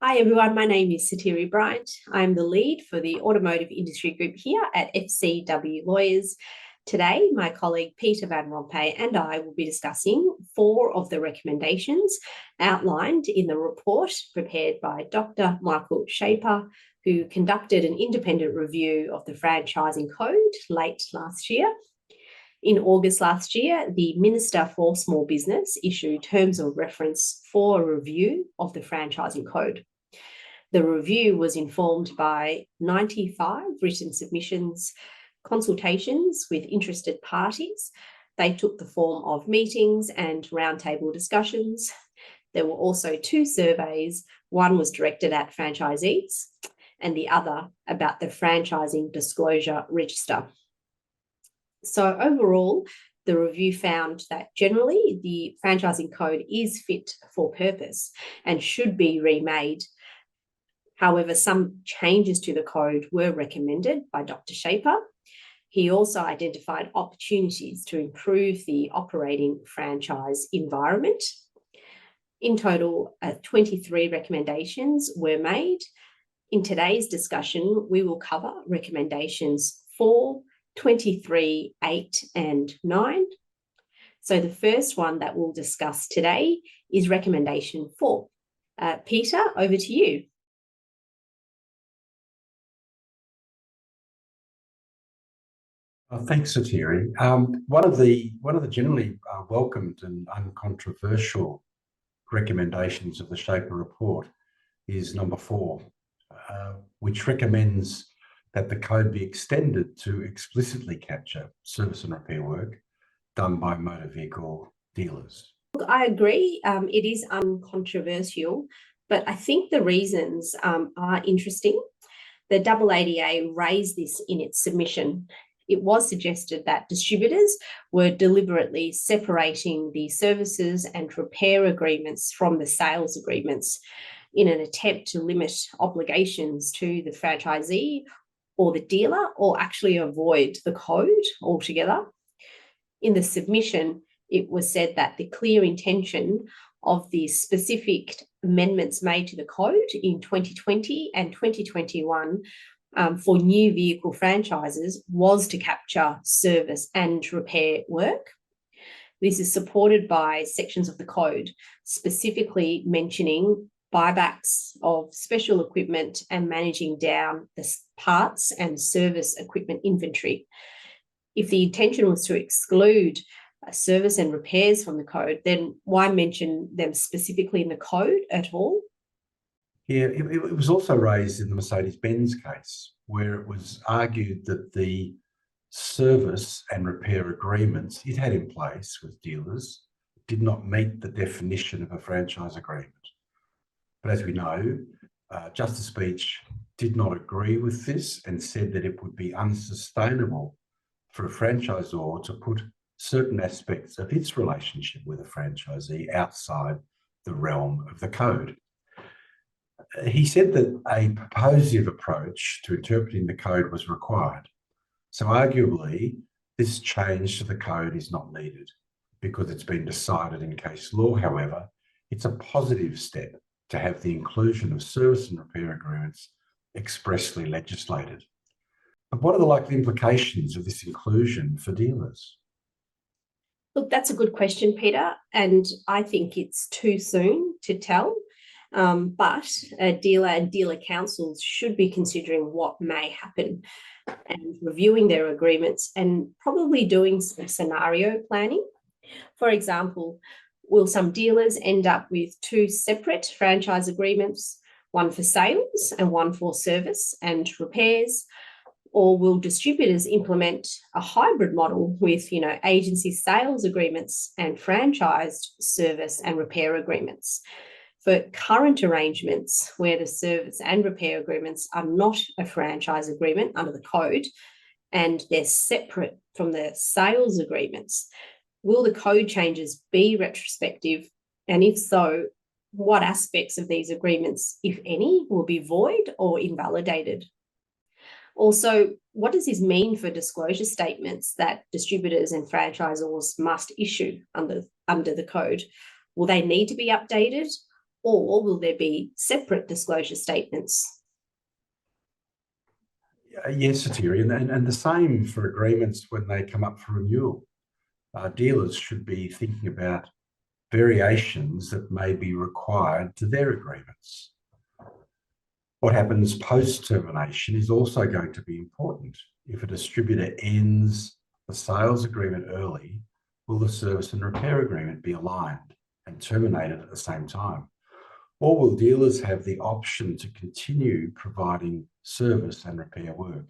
Hi everyone, my name is Sotheary Bryant. I'm the lead for the automotive industry group here at FCW Lawyers. Today, my colleague Peter van Rompaey and I will be discussing 4 of the recommendations outlined in the report prepared by Dr Michael Schaper, who conducted an independent review of the franchising code late last year. In August last year, the Minister for Small Business issued terms of reference for a review of the franchising code. The review was informed by 95 written submissions, consultations with interested parties. They took the form of meetings and roundtable discussions. There were also 2 surveys. One was directed at franchisees and the other about the franchising disclosure register. So overall, the review found that generally the franchising code is fit for purpose and should be remade. However, some changes to the code were recommended by Dr Schaper. He also identified opportunities to improve the operating franchise environment. In total, 23 recommendations were made. In today's discussion, we will cover recommendations 4, 23, 8, and 9. So the first one that we'll discuss today is recommendation 4. Peter, over to you. Thanks, Sotheary. One of the generally welcomed and uncontroversial recommendations of the Schaper report is number 4, which recommends that the code be extended to explicitly capture service and repair work done by motor vehicle dealers. Look, I agree. It is uncontroversial, but I think the reasons are interesting. The AADA raised this in its submission. It was suggested that distributors were deliberately separating the services and repair agreements from the sales agreements in an attempt to limit obligations to the franchisee or the dealer, or actually avoid the code altogether. In the submission, it was said that the clear intention of the specific amendments made to the code in 2020 and 2021 for new vehicle franchises was to capture service and repair work. This is supported by sections of the code, specifically mentioning buybacks of special equipment and managing down the parts and service equipment inventory. If the intention was to exclude service and repairs from the code, then why mention them specifically in the code at all? Yeah, it was also raised in the Mercedes-Benz case, where it was argued that the service and repair agreements it had in place with dealers did not meet the definition of a franchise agreement. But as we know, Justice Beach did not agree with this and said that it would be unsustainable for a franchisor to put certain aspects of its relationship with a franchisee outside the realm of the code. He said that a purposive approach to interpreting the code was required. So arguably, this change to the code is not needed because it's been decided in case law. However, it's a positive step to have the inclusion of service and repair agreements expressly legislated. But what are the likely implications of this inclusion for dealers? Look, that's a good question, Peter, and I think it's too soon to tell. But a dealer and dealer councils should be considering what may happen and reviewing their agreements and probably doing some scenario planning. For example, will some dealers end up with 2 separate franchise agreements, one for sales and one for service and repairs? Or will distributors implement a hybrid model with, agency sales agreements and franchised service and repair agreements? For current arrangements where the service and repair agreements are not a franchise agreement under the code and they're separate from the sales agreements, will the code changes be retrospective? And if so, what aspects of these agreements, if any, will be void or invalidated? Also, what does this mean for disclosure statements that distributors and franchisors must issue under the code? Will they need to be updated? or will there be separate disclosure statements? Yes, Sotheary, and the same for agreements when they come up for renewal. Dealers should be thinking about variations that may be required to their agreements. What happens post-termination is also going to be important. If a distributor ends the sales agreement early, will the service and repair agreement be aligned and terminated at the same time? Or will dealers have the option to continue providing service and repair work?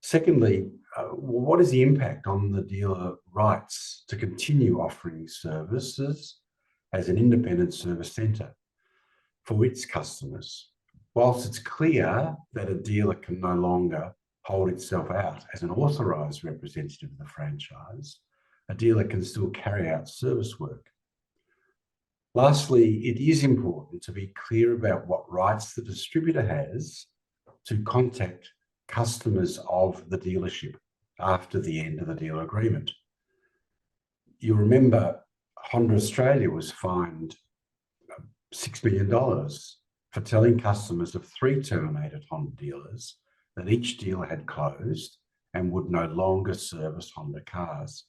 Secondly, what is the impact on the dealer rights to continue offering services as an independent service centre for its customers? Whilst it's clear that a dealer can no longer hold itself out as an authorised representative of the franchise, a dealer can still carry out service work. Lastly, it is important to be clear about what rights the distributor has to contact customers of the dealership after the end of the dealer agreement. You remember Honda Australia was fined $6 million for telling customers of 3 terminated Honda dealers that each dealer had closed and would no longer service Honda cars.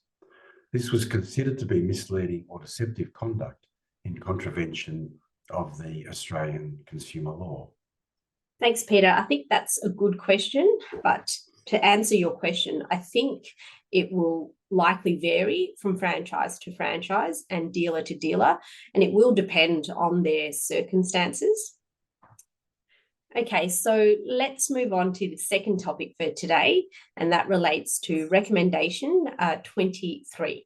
This was considered to be misleading or deceptive conduct in contravention of the Australian consumer law. Thanks, Peter. I think that's a good question, but to answer your question, I think it will likely vary from franchise to franchise and dealer to dealer, and it will depend on their circumstances. Okay, so let's move on to the second topic for today, and that relates to recommendation 23.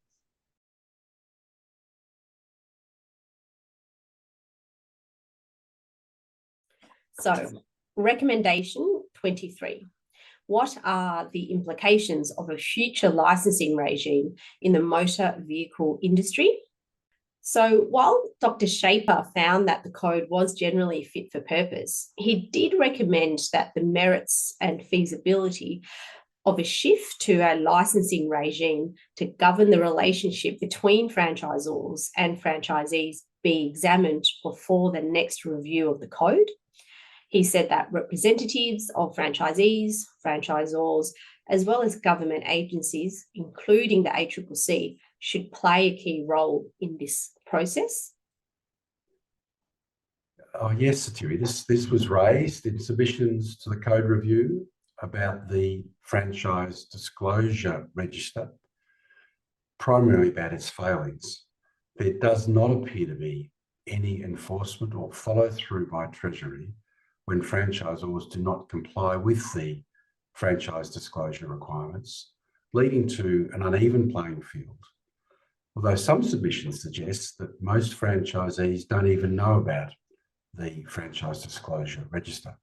So, recommendation 23. What are the implications of a future licensing regime in the motor vehicle industry? So while Dr Schaper found that the code was generally fit for purpose, he did recommend that the merits and feasibility of a shift to a licensing regime to govern the relationship between franchisors and franchisees be examined before the next review of the code. He said that representatives of franchisees, franchisors, as well as government agencies, including the ACCC, should play a key role in this process. Oh, yes, Sotheary. This was raised in submissions to the code review about the franchise disclosure register, primarily about its failings. There does not appear to be any enforcement or follow through by Treasury when franchisors do not comply with the franchise disclosure requirements, leading to an uneven playing field. Although some submissions suggest that most franchisees don't even know about the franchise disclosure register.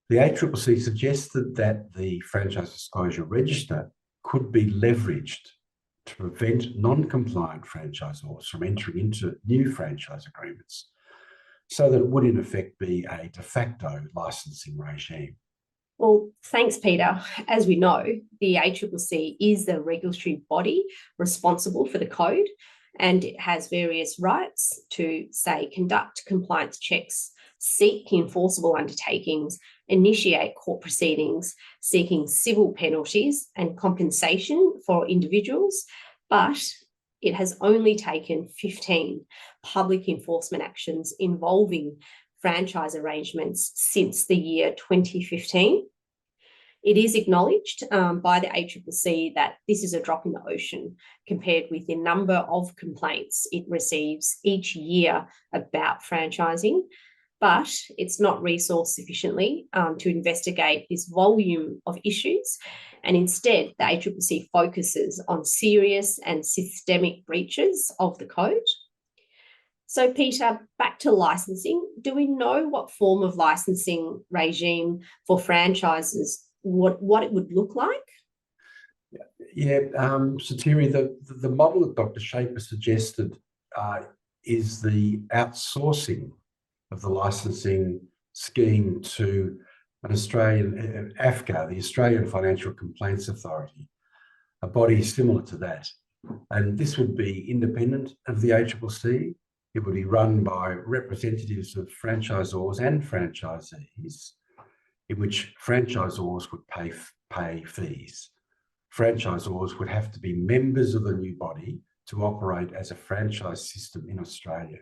The ACCC suggested that the franchise disclosure register could be leveraged to prevent non-compliant franchisors from entering into new franchise agreements, so that it would in effect be a de facto licensing regime. Well, thanks, Peter. As we know, the ACCC is the regulatory body responsible for the code, and it has various rights to, say, conduct compliance checks, seek enforceable undertakings, initiate court proceedings, seeking civil penalties and compensation for individuals, but it has only taken 15 public enforcement actions involving franchise arrangements since the year 2015. It is acknowledged by the ACCC that this is a drop in the ocean compared with the number of complaints it receives each year about franchising, but it's not resourced sufficiently to investigate this volume of issues. And instead, the ACCC focuses on serious and systemic breaches of the code. So, Peter, back to licensing. Do we know what form of licensing regime for franchises, what it would look like? Yeah, Sotheary, the model that Dr Schaper suggested is the outsourcing of the licensing scheme to an Australian, AFCA, the Australian Financial Complaints Authority, a body similar to that. And this would be independent of the ACCC. It would be run by representatives of franchisors and franchisees, in which franchisors would pay fees. Franchisors would have to be members of the new body to operate as a franchise system in Australia.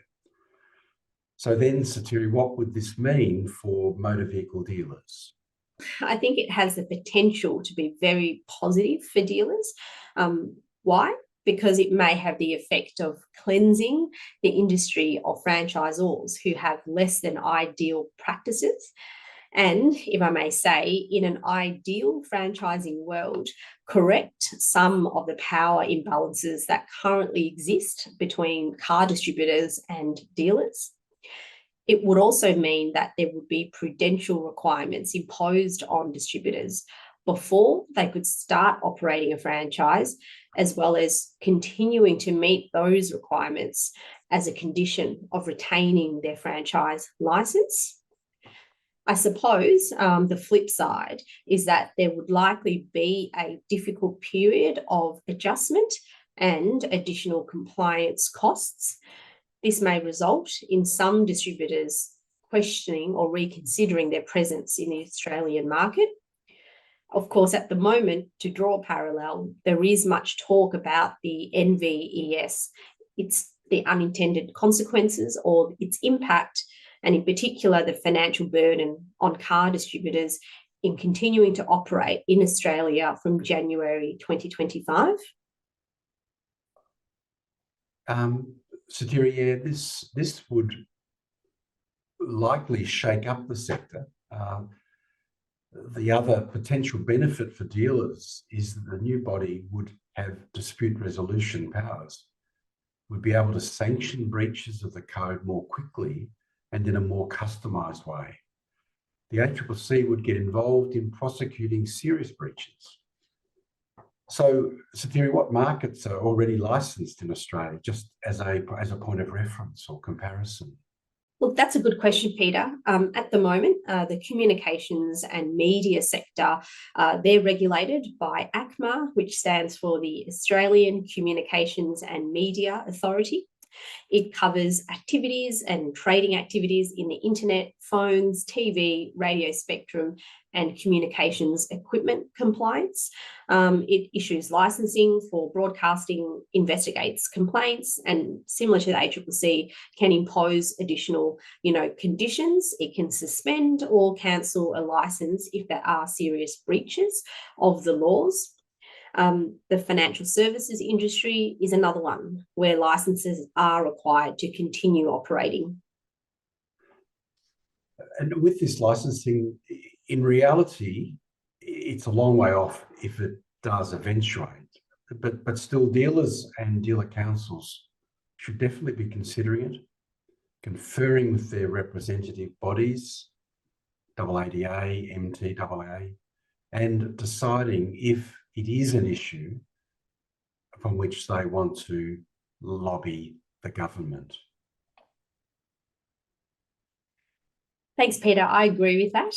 So then, Sotheary, what would this mean for motor vehicle dealers? I think it has the potential to be very positive for dealers. Why? Because it may have the effect of cleansing the industry of franchisors who have less than ideal practices. And if I may say, in an ideal franchising world, correct some of the power imbalances that currently exist between car distributors and dealers. It would also mean that there would be prudential requirements imposed on distributors before they could start operating a franchise, as well as continuing to meet those requirements as a condition of retaining their franchise license. I suppose the flip side is that there would likely be a difficult period of adjustment and additional compliance costs. This may result in some distributors questioning or reconsidering their presence in the Australian market. Of course, at the moment, to draw a parallel, there is much talk about the NVES. It's the unintended consequences or its impact, and in particular, the financial burden on car distributors in continuing to operate in Australia from January 2025. Sotheary, yeah, this would likely shake up the sector. The other potential benefit for dealers is that the new body would have dispute resolution powers, would be able to sanction breaches of the code more quickly and in a more customised way. The ACCC would get involved in prosecuting serious breaches. So, Sotheary, what markets are already licensed in Australia, just as a point of reference or comparison? Look, that's a good question, Peter. At the moment, the communications and media sector, they're regulated by ACMA, which stands for the Australian Communications and Media Authority. It covers activities and trading activities in the internet, phones, TV, radio spectrum, and communications equipment compliance. It issues licensing for broadcasting, investigates complaints, and similar to the ACCC, can impose additional, conditions. It can suspend or cancel a license if there are serious breaches of the laws. The financial services industry is another one where licenses are required to continue operating. And with this licensing, in reality, it's a long way off if it does eventuate. But still, dealers and dealer councils should definitely be considering it, conferring with their representative bodies, AADA, MTAA, and deciding if it is an issue upon which they want to lobby the government. Thanks, Peter. I agree with that.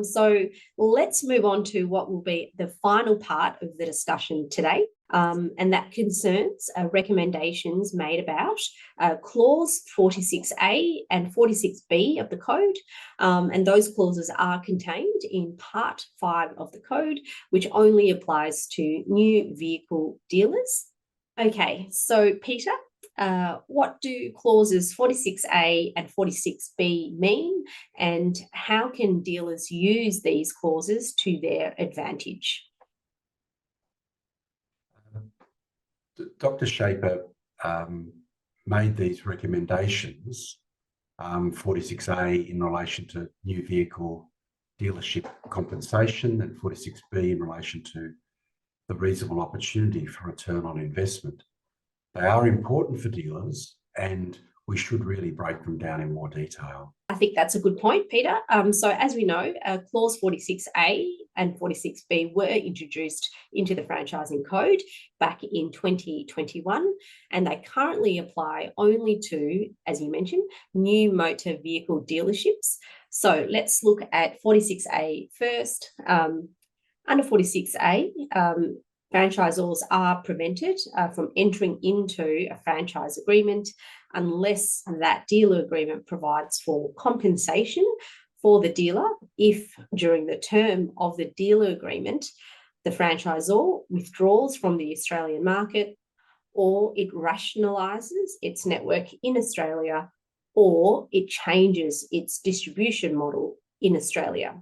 So let's move on to what will be the final part of the discussion today, and that concerns recommendations made about Clause 46A and 46B of the Code, and those clauses are contained in Part 5 of the Code, which only applies to new vehicle dealers. Okay, so Peter, what do clauses 46A and 46B mean, and how can dealers use these clauses to their advantage? Dr Schaper made these recommendations, 46A in relation to new vehicle dealership compensation and 46B in relation to the reasonable opportunity for return on investment. They are important for dealers, and we should really break them down in more detail. I think that's a good point, Peter. So as we know, Clause 46A and 46B were introduced into the Franchising Code back in 2021, and they currently apply only to, as you mentioned, new motor vehicle dealerships. So let's look at 46A first. Under 46A, franchisors are prevented from entering into a franchise agreement unless that dealer agreement provides for compensation for the dealer if during the term of the dealer agreement, the franchisor withdraws from the Australian market, or it rationalises its network in Australia, or it changes its distribution model in Australia.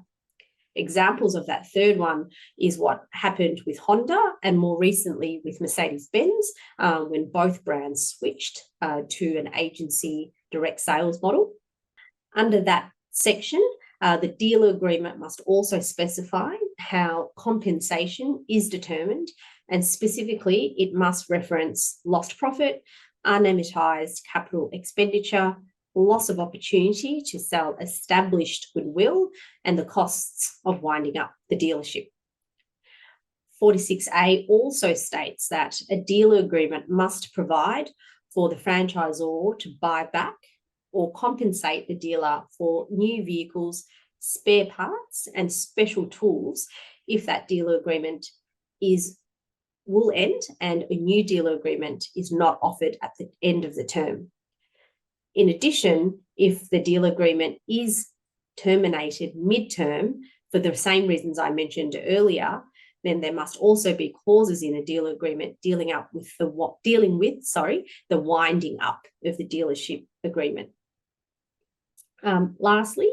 Examples of that third one is what happened with Honda and more recently with Mercedes-Benz when both brands switched to an agency direct sales model. Under that section, the dealer agreement must also specify how compensation is determined, and specifically it must reference lost profit, unamortized capital expenditure, loss of opportunity to sell established goodwill, and the costs of winding up the dealership. 46A also states that a dealer agreement must provide for the franchisor to buy back or compensate the dealer for new vehicles, spare parts, and special tools if that dealer agreement will end and a new dealer agreement is not offered at the end of the term. In addition, if the dealer agreement is terminated mid-term for the same reasons I mentioned earlier, then there must also be clauses in a dealer agreement dealing with the winding up of the dealership agreement. Lastly,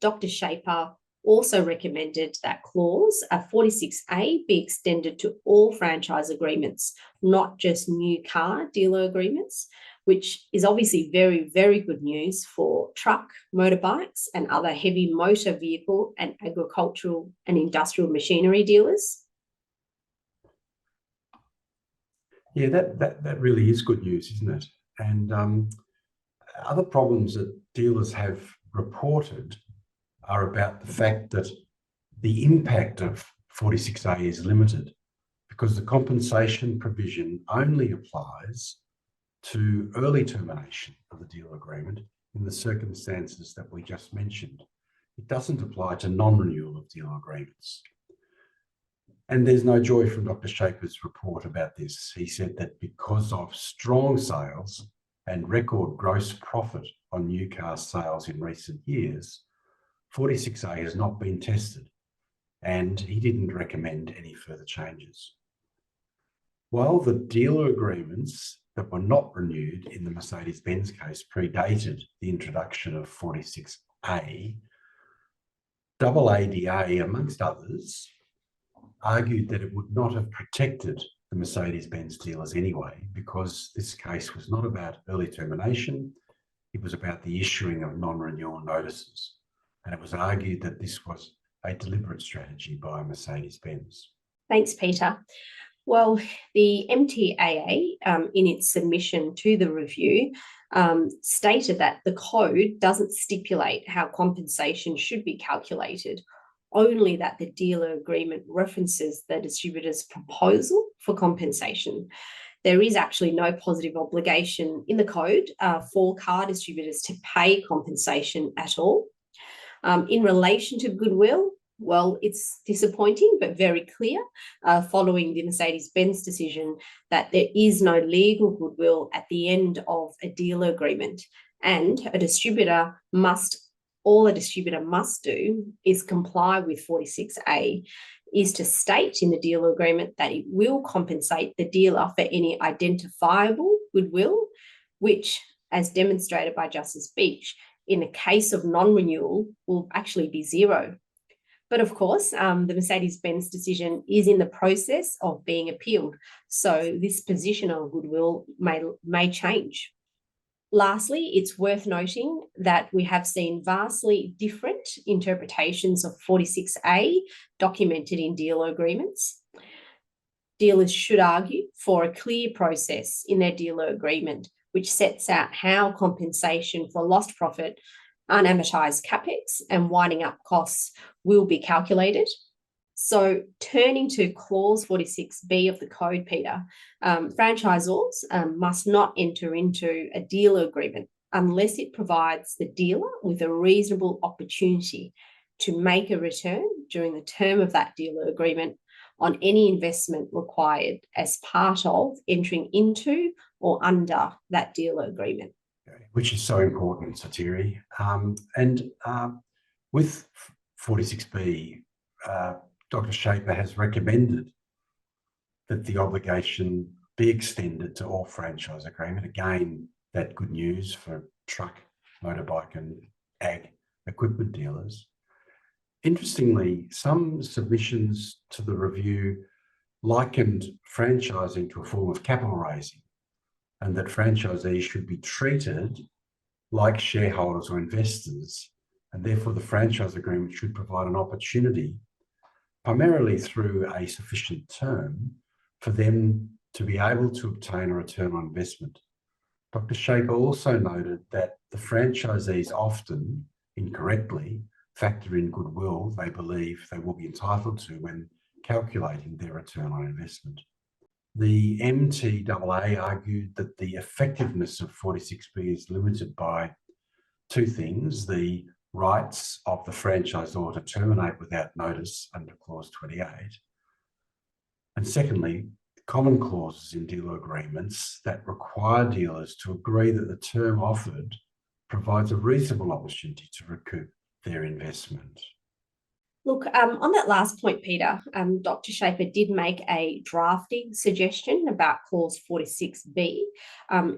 Dr Schaper also recommended that clause 46A be extended to all franchise agreements, not just new car dealer agreements, which is obviously very, very good news for truck, motorbikes, and other heavy motor vehicle and agricultural and industrial machinery dealers. Yeah, that really is good news, isn't it? And other problems that dealers have reported are about the fact that the impact of 46A is limited because the compensation provision only applies to early termination of the dealer agreement in the circumstances that we just mentioned. It doesn't apply to non-renewal of dealer agreements. And there's no joy from Dr Schaper's report about this. He said that because of strong sales and record gross profit on new car sales in recent years, 46A has not been tested, and he didn't recommend any further changes. While the dealer agreements that were not renewed in the Mercedes-Benz case predated the introduction of 46A, AADA, amongst others, argued that it would not have protected the Mercedes-Benz dealers anyway, because this case was not about early termination, it was about the issuing of non-renewal notices. And it was argued that this was a deliberate strategy by Mercedes-Benz. Thanks, Peter. Well, the MTAA, in its submission to the review, stated that the code doesn't stipulate how compensation should be calculated, only that the dealer agreement references the distributor's proposal for compensation. There is actually no positive obligation in the code for car distributors to pay compensation at all. In relation to goodwill, well, it's disappointing, but very clear following the Mercedes-Benz decision that there is no legal goodwill at the end of a dealer agreement. And all a distributor must do is comply with 46A, is to state in the dealer agreement that it will compensate the dealer for any identifiable goodwill, which, as demonstrated by Justice Beach, in the case of non-renewal will actually be zero. But of course, the Mercedes-Benz decision is in the process of being appealed, so this position on goodwill may change. Lastly, it's worth noting that we have seen vastly different interpretations of 46A documented in dealer agreements. Dealers should argue for a clear process in their dealer agreement, which sets out how compensation for lost profit, unamortized capex, and winding up costs will be calculated. So turning to clause 46B of the code, Peter, franchisors must not enter into a dealer agreement unless it provides the dealer with a reasonable opportunity to make a return during the term of that dealer agreement on any investment required as part of entering into or under that dealer agreement. which is so important, Sotheary. With 46B, Dr Schaper has recommended that the obligation be extended to all franchise agreement. Again, that good news for truck, motorbike and ag equipment dealers. Interestingly, some submissions to the review likened franchising to a form of capital raising, and that franchisees should be treated like shareholders or investors, and therefore the franchise agreement should provide an opportunity, primarily through a sufficient term, for them to be able to obtain a return on investment. Dr Schaper also noted that the franchisees often, incorrectly, factor in goodwill they believe they will be entitled to when calculating their return on investment. The MTAA argued that the effectiveness of 46B is limited by two things: the rights of the franchisor to terminate without notice under clause 28, and secondly, common clauses in dealer agreements that require dealers to agree that the term offered provides a reasonable opportunity to recoup their investment. Look, on that last point, Peter, Dr Schaper did make a drafting suggestion about clause 46B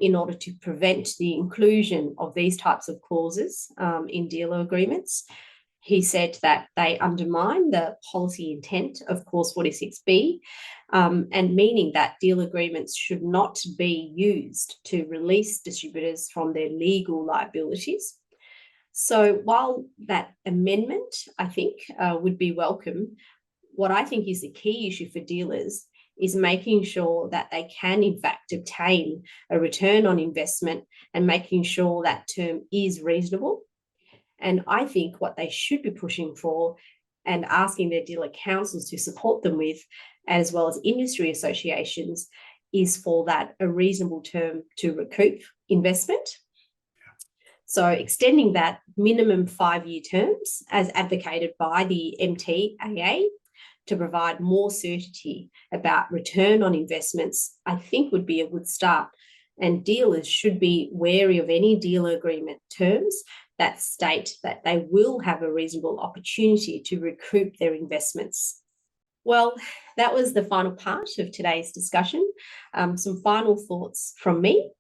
in order to prevent the inclusion of these types of clauses in dealer agreements. He said that they undermine the policy intent of clause 46B, and meaning that dealer agreements should not be used to release distributors from their legal liabilities. So while that amendment, I think, would be welcome, what I think is the key issue for dealers is making sure that they can, in fact, obtain a return on investment and making sure that term is reasonable. And I think what they should be pushing for and asking their dealer councils to support them with, as well as industry associations, is for that a reasonable term to recoup investment. So extending that minimum 5-year terms as advocated by the MTAA to provide more certainty about return on investments, I think would be a good start. And dealers should be wary of any dealer agreement terms that state that they will have a reasonable opportunity to recoup their investments. Well, that was the final part of today's discussion. Some final thoughts from me.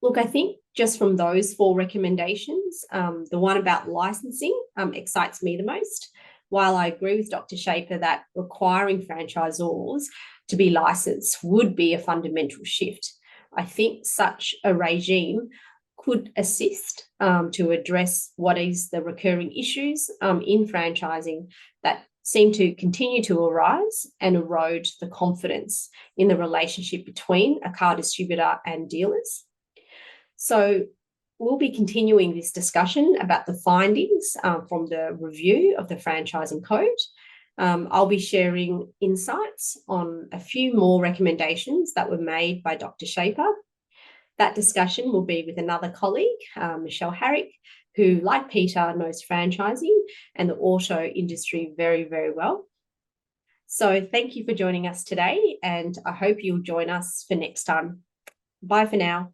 Look, I think just from those 4 recommendations, the one about licensing excites me the most. While I agree with Dr Schaper that requiring franchisors to be licensed would be a fundamental shift, I think such a regime could assist to address what is the recurring issues in franchising that seem to continue to arise and erode the confidence in the relationship between a car distributor and dealers. So we'll be continuing this discussion about the findings from the review of the franchising code. I'll be sharing insights on a few more recommendations that were made by Dr Schaper. That discussion will be with another colleague, Michelle Harrick, who, like Peter, knows franchising and the auto industry very, very well. So thank you for joining us today, and I hope you'll join us for next time. Bye for now.